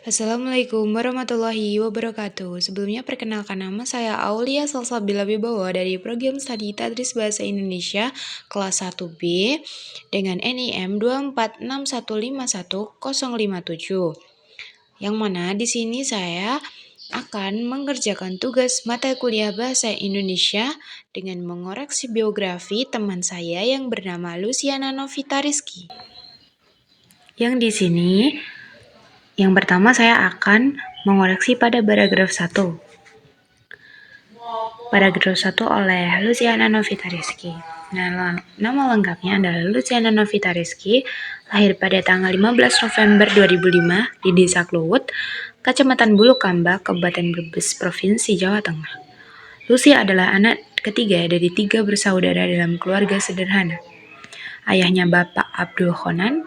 Assalamualaikum warahmatullahi wabarakatuh. Sebelumnya perkenalkan nama saya Aulia Salsabila Wibowo dari program studi Tadris Bahasa Indonesia kelas 1B dengan NIM 246151057. Yang mana di sini saya akan mengerjakan tugas mata kuliah Bahasa Indonesia dengan mengoreksi biografi teman saya yang bernama Luciana Novita Rizky. Yang di sini yang pertama saya akan mengoreksi pada paragraf 1. Paragraf 1 oleh Luciana Novita Rizky. Nah, nama lengkapnya adalah Luciana Novita Rizky, lahir pada tanggal 15 November 2005 di Desa Kluwut, Kecamatan Bulukamba, Kabupaten Brebes, Provinsi Jawa Tengah. Lucy adalah anak ketiga dari 3 bersaudara dalam keluarga sederhana. Ayahnya Bapak Abdul Khonan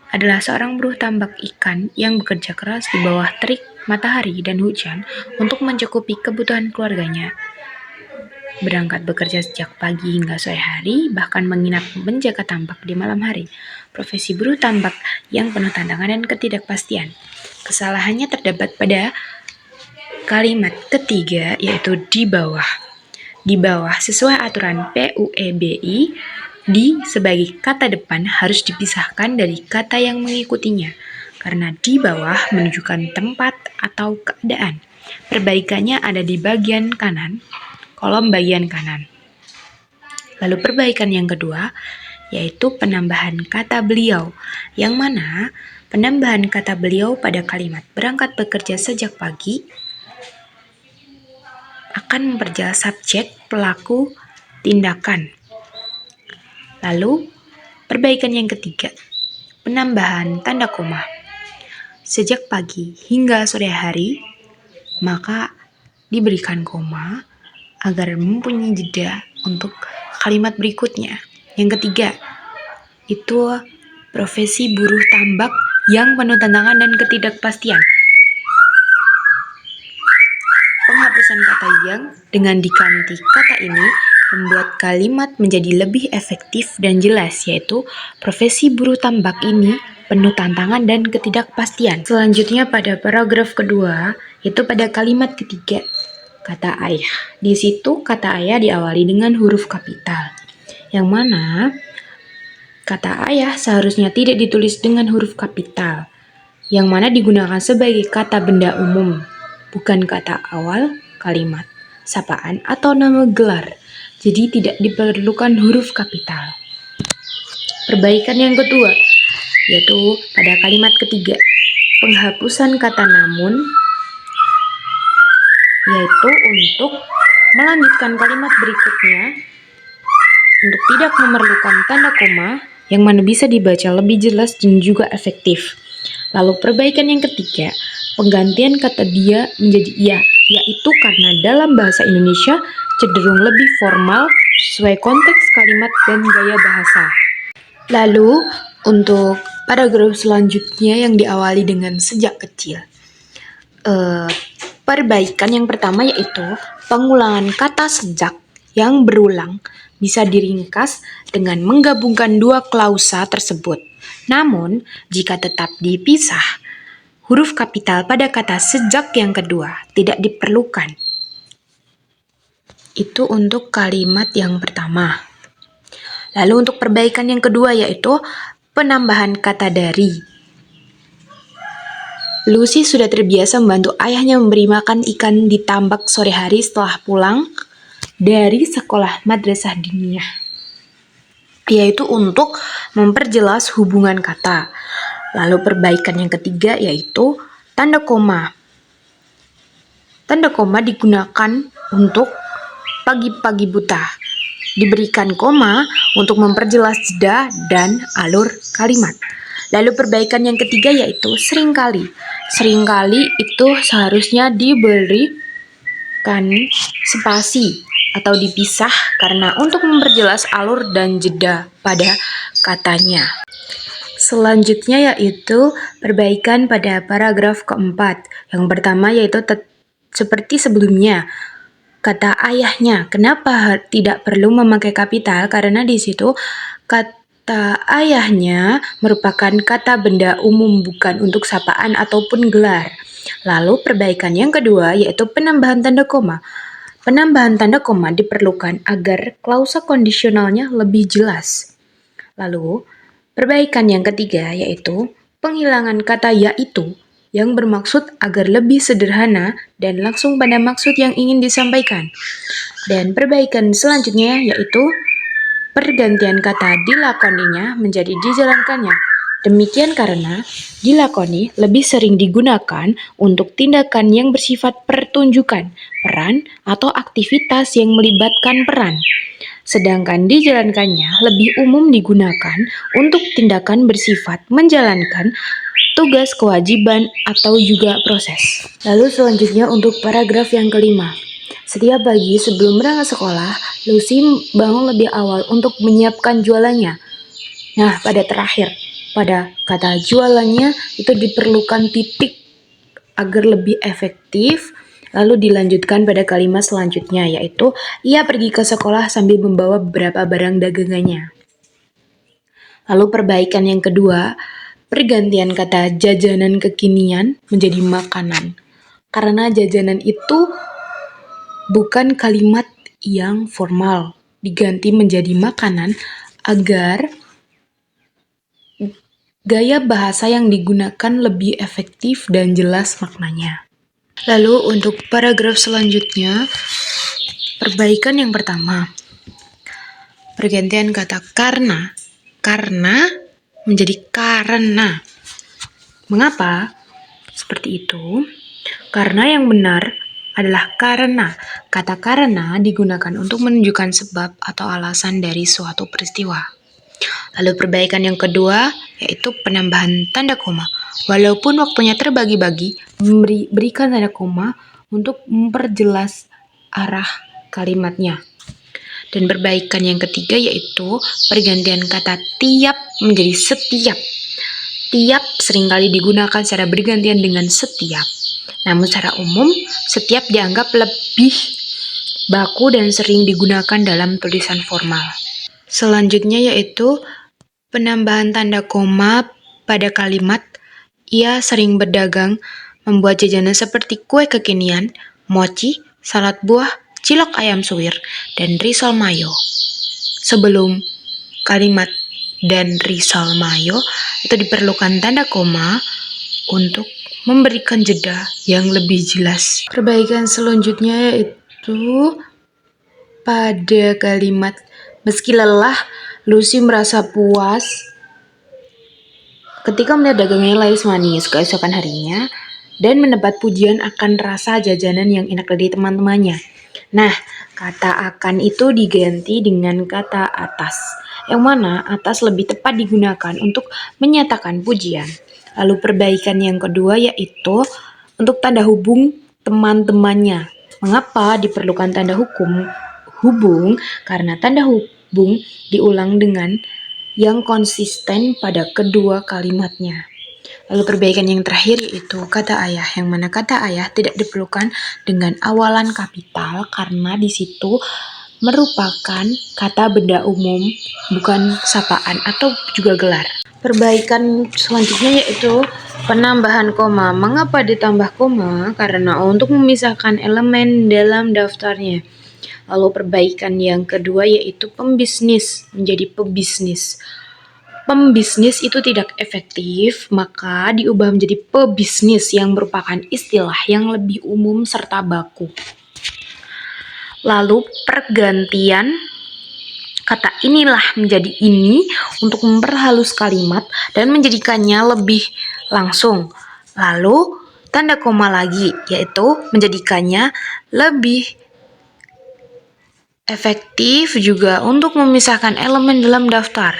adalah seorang buruh tambak ikan yang bekerja keras di bawah terik matahari dan hujan untuk mencukupi kebutuhan keluarganya. Berangkat bekerja sejak pagi hingga sore hari, bahkan menginap menjaga tambak di malam hari. Profesi buruh tambak yang penuh tantangan dan ketidakpastian. Kesalahannya terdapat pada kalimat ketiga, yaitu di bawah. Di bawah sesuai aturan PUEBI, di sebagai kata depan harus dipisahkan dari kata yang mengikutinya, karena di bawah menunjukkan tempat atau keadaan. Perbaikannya ada di bagian kanan, kolom bagian kanan. Lalu perbaikan yang kedua, yaitu penambahan kata beliau, yang mana penambahan kata beliau pada kalimat berangkat bekerja sejak pagi akan memperjelas subjek, pelaku, tindakan. Lalu, perbaikan yang ketiga, penambahan tanda koma. Sejak pagi hingga sore hari, maka diberikan koma agar mempunyai jeda untuk kalimat berikutnya. Yang ketiga, itu profesi buruh tambak yang penuh tantangan dan ketidakpastian. Penghapusan kata yang dengan diganti kata ini membuat kalimat menjadi lebih efektif dan jelas, yaitu profesi buruh tambak ini penuh tantangan dan ketidakpastian. Selanjutnya pada paragraf kedua, yaitu pada kalimat ketiga, kata ayah. Di situ kata ayah diawali dengan huruf kapital, yang mana kata ayah seharusnya tidak ditulis dengan huruf kapital, yang mana digunakan sebagai kata benda umum, bukan kata awal kalimat, sapaan, atau nama gelar. Jadi tidak diperlukan huruf kapital. Perbaikan yang kedua, yaitu pada kalimat ketiga, penghapusan kata namun, yaitu untuk melanjutkan kalimat berikutnya untuk tidak memerlukan tanda koma, yang mana bisa dibaca lebih jelas dan juga efektif. Lalu perbaikan yang ketiga, penggantian kata dia menjadi ia, yaitu karena dalam bahasa Indonesia cenderung lebih formal sesuai konteks kalimat dan gaya bahasa. Lalu untuk paragraf selanjutnya yang diawali dengan sejak kecil. Perbaikan yang pertama yaitu pengulangan kata sejak yang berulang bisa diringkas dengan menggabungkan dua klausa tersebut. Namun, jika tetap dipisah, huruf kapital pada kata sejak yang kedua tidak diperlukan. Itu untuk kalimat yang pertama. Lalu untuk perbaikan yang kedua yaitu penambahan kata dari. Lucy sudah terbiasa membantu ayahnya memberi makan ikan di tambak sore hari setelah pulang dari sekolah madrasah diniyah, yaitu untuk memperjelas hubungan kata. Lalu perbaikan yang ketiga yaitu tanda koma. Tanda koma digunakan untuk pagi-pagi buta. Diberikan koma untuk memperjelas jeda dan alur kalimat. Lalu perbaikan yang ketiga yaitu seringkali. Seringkali itu seharusnya diberikan spasi atau dipisah karena untuk memperjelas alur dan jeda pada katanya. Selanjutnya yaitu perbaikan pada paragraf keempat. Yang pertama yaitu seperti sebelumnya, kata ayahnya. Kenapa tidak perlu memakai kapital? Karena di situ kata ayahnya merupakan kata benda umum, bukan untuk sapaan ataupun gelar. Lalu perbaikan yang kedua yaitu penambahan tanda koma. Penambahan tanda koma diperlukan agar klausa kondisionalnya lebih jelas. Lalu, perbaikan yang ketiga yaitu penghilangan kata yaitu yang bermaksud agar lebih sederhana dan langsung pada maksud yang ingin disampaikan. Dan perbaikan selanjutnya yaitu pergantian kata dilakoninya menjadi dijalankannya. Demikian karena dilakoni lebih sering digunakan untuk tindakan yang bersifat pertunjukan, peran, atau aktivitas yang melibatkan peran. Sedangkan dijalankannya lebih umum digunakan untuk tindakan bersifat menjalankan tugas, kewajiban, atau juga proses. Lalu selanjutnya untuk paragraf yang kelima. Setiap pagi sebelum berangkat sekolah, Lucy bangun lebih awal untuk menyiapkan jualannya. Nah, pada kata jualannya itu diperlukan titik agar lebih efektif. Lalu dilanjutkan pada kalimat selanjutnya, yaitu ia pergi ke sekolah sambil membawa beberapa barang dagangannya. Lalu perbaikan yang kedua, pergantian kata jajanan kekinian menjadi makanan. Karena jajanan itu bukan kalimat yang formal, diganti menjadi makanan agar gaya bahasa yang digunakan lebih efektif dan jelas maknanya. Lalu untuk paragraf selanjutnya, perbaikan yang pertama, pergantian kata karena menjadi karena. Mengapa seperti itu? Karena yang benar adalah karena. Kata karena digunakan untuk menunjukkan sebab atau alasan dari suatu peristiwa. Lalu perbaikan yang kedua yaitu penambahan tanda koma. Walaupun waktunya terbagi-bagi, berikan tanda koma untuk memperjelas arah kalimatnya. Dan perbaikan yang ketiga yaitu pergantian kata tiap menjadi setiap. Tiap seringkali digunakan secara bergantian dengan setiap. Namun secara umum, setiap dianggap lebih baku dan sering digunakan dalam tulisan formal. Selanjutnya yaitu penambahan tanda koma pada kalimat ia sering berdagang, membuat jajanan seperti kue kekinian, mochi, salad buah, cilok ayam suwir, dan risol mayo. Sebelum kalimat dan risol mayo itu diperlukan tanda koma untuk memberikan jeda yang lebih jelas. Perbaikan selanjutnya yaitu pada kalimat meski lelah, Lucy merasa puas ketika melihat dagangannya laris manis keesokan harinya dan mendapat pujian akan rasa jajanan yang enak dari teman-temannya. Nah, kata akan itu diganti dengan kata atas, yang mana atas lebih tepat digunakan untuk menyatakan pujian. Lalu perbaikan yang kedua yaitu untuk tanda hubung teman-temannya. Mengapa diperlukan tanda hubung? Karena tanda hubung diulang dengan yang konsisten pada kedua kalimatnya. Lalu perbaikan yang terakhir yaitu kata ayah, yang mana kata ayah tidak diperlukan dengan awalan kapital karena di situ merupakan kata benda umum, bukan sapaan atau juga gelar. Perbaikan selanjutnya yaitu penambahan koma. Mengapa ditambah koma? Karena untuk memisahkan elemen dalam daftarnya. Lalu perbaikan yang kedua yaitu pembisnis menjadi pebisnis. Pembisnis itu tidak efektif, maka diubah menjadi pebisnis yang merupakan istilah yang lebih umum serta baku. Lalu pergantian kata inilah menjadi ini untuk memperhalus kalimat dan menjadikannya lebih langsung. Lalu tanda koma lagi, yaitu menjadikannya lebih efektif juga untuk memisahkan elemen dalam daftar.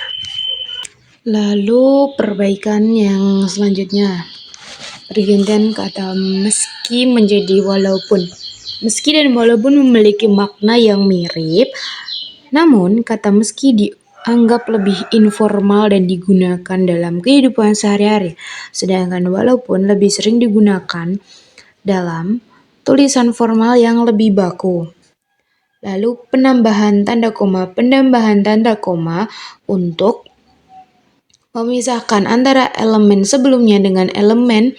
Lalu perbaikan yang selanjutnya, pergantian kata meski menjadi walaupun. Meski dan walaupun memiliki makna yang mirip, namun kata meski dianggap lebih informal dan digunakan dalam kehidupan sehari-hari, sedangkan walaupun lebih sering digunakan dalam tulisan formal yang lebih baku. Lalu penambahan tanda koma untuk memisahkan antara elemen sebelumnya dengan elemen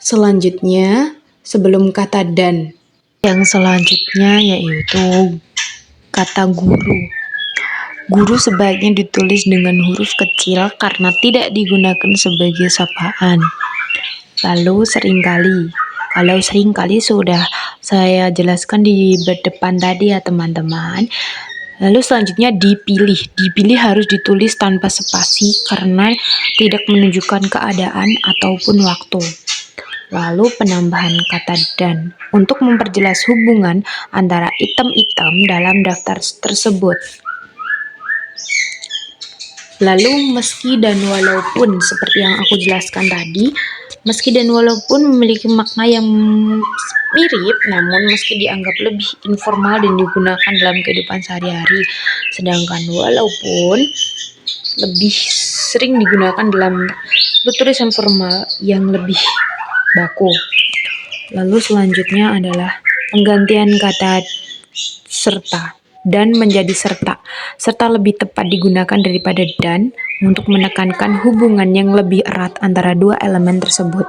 Selanjutnya, sebelum kata dan. Yang selanjutnya yaitu kata guru. Guru sebaiknya ditulis dengan huruf kecil karena tidak digunakan sebagai sapaan. Lalu seringkali. Kalau seringkali sudah saya jelaskan di depan tadi ya teman-teman. Lalu selanjutnya dipilih. Dipilih harus ditulis tanpa spasi karena tidak menunjukkan keadaan ataupun waktu. Lalu penambahan kata dan untuk memperjelas hubungan antara item-item dalam daftar tersebut. Lalu meski dan walaupun seperti yang aku jelaskan tadi, meski dan walaupun memiliki makna yang mirip, namun meski dianggap lebih informal dan digunakan dalam kehidupan sehari-hari, sedangkan walaupun lebih sering digunakan dalam tulisan formal yang lebih baku. Lalu selanjutnya adalah penggantian kata serta. Dan menjadi serta. Serta lebih tepat digunakan daripada dan untuk menekankan hubungan yang lebih erat antara dua elemen tersebut.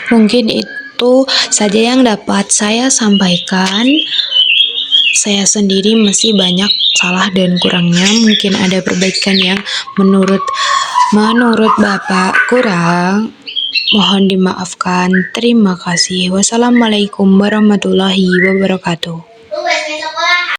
Mungkin itu saja yang dapat saya sampaikan. Saya sendiri masih banyak salah dan kurangnya. Mungkin ada perbaikan yang menurut Bapak kurang. Mohon dimaafkan. Terima kasih. Wassalamualaikum warahmatullahi wabarakatuh.